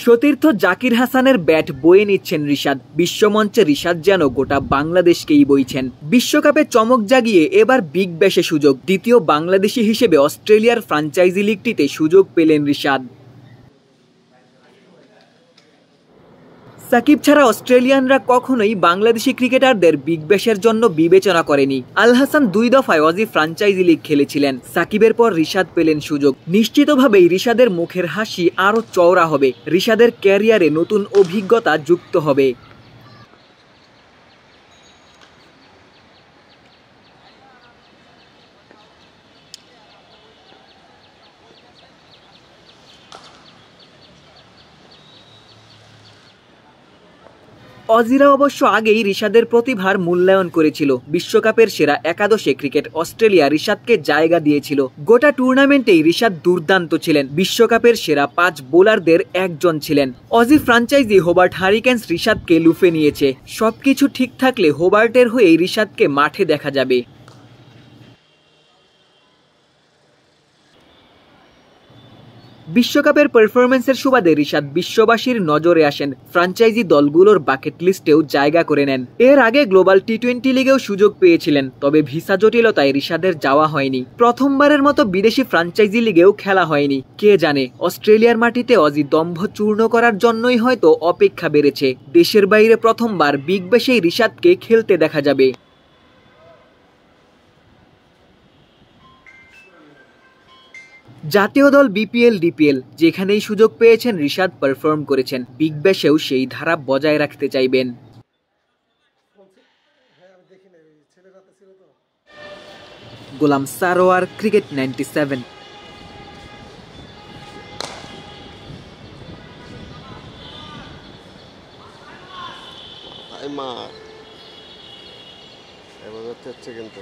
সতীর্থ জাকির হাসানের ব্যাট বয়ে নিচ্ছেন রিশাদ। বিশ্বমঞ্চে রিশাদ যেন গোটা বাংলাদেশকেই বইছেন। বিশ্বকাপে চমক জাগিয়ে এবার বিগ ব্যাশে সুযোগ। দ্বিতীয় বাংলাদেশি হিসেবে অস্ট্রেলিয়ার ফ্র্যাঞ্চাইজি লিগটিতে সুযোগ পেলেন রিশাদ। সাকিব ছাড়া অস্ট্রেলিয়ানরা কখনোই বাংলাদেশি ক্রিকেটারদের বিগ ব্যাশের জন্য বিবেচনা করেনি। আল হাসান 2 দফায় অজি ফ্র্যাঞ্চাইজি লিগ খেলেছিলেন। সাকিবের পর রিশাদ পেলেন সুযোগ। নিশ্চিতভাবেই রিশাদের মুখের হাসি আরও চওড়া হবে। রিশাদের ক্যারিয়ারে নতুন অভিজ্ঞতা যুক্ত হবে। অজিরা অবশ্য আগেই রিশাদের প্রতিভার মূল্যায়ন করেছিল। বিশ্বকাপের সেরা একাদশে ক্রিকেট অস্ট্রেলিয়া রিশাদকে জায়গা দিয়েছিল। গোটা টুর্নামেন্টেই রিশাদ দুর্দান্ত ছিলেন। বিশ্বকাপের সেরা 5 বোলারদের একজন ছিলেন। অজি ফ্র্যাঞ্চাইজি হোবার্ট হারিকেন্স রিশাদকে লুফে নিয়েছে। সবকিছু ঠিক থাকলে হোবার্টের হয়েই রিশাদকে মাঠে দেখা যাবে। বিশ্বকাপের পারফরম্যান্সের সুবাদে রিশাদ বিশ্ববাসীর নজরে আসেন। ফ্র্যাঞ্চাইজি দলগুলোর বাকেট লিস্টেও জায়গা করে নেন। এর আগে গ্লোবাল টি-20 লিগেও সুযোগ পেয়েছিলেন, তবে ভিসা জটিলতায় রিশাদের যাওয়া হয়নি। প্রথমবারের মতো বিদেশি ফ্র্যাঞ্চাইজি লিগেও খেলা হয়নি। কে জানে, অস্ট্রেলিয়ার মাটিতে অজি দম্ভ চূর্ণ করার জন্যই হয়তো অপেক্ষা বেড়েছে। দেশের বাইরে প্রথমবার বিগ ব্যাশেই রিশাদকে খেলতে দেখা যাবে। জাতীয় দল, বিপিএল, ডিপিএল যেখানেই সুযোগ পেয়েছেন রিশাদ পারফর্ম করেছেন। বিগ ব্যাশেও সেই ধারা বজায় রাখতে চাইবেন। গোলাম সারোয়ার, ক্রিকেট 97। এবার হচ্ছে কিন্তু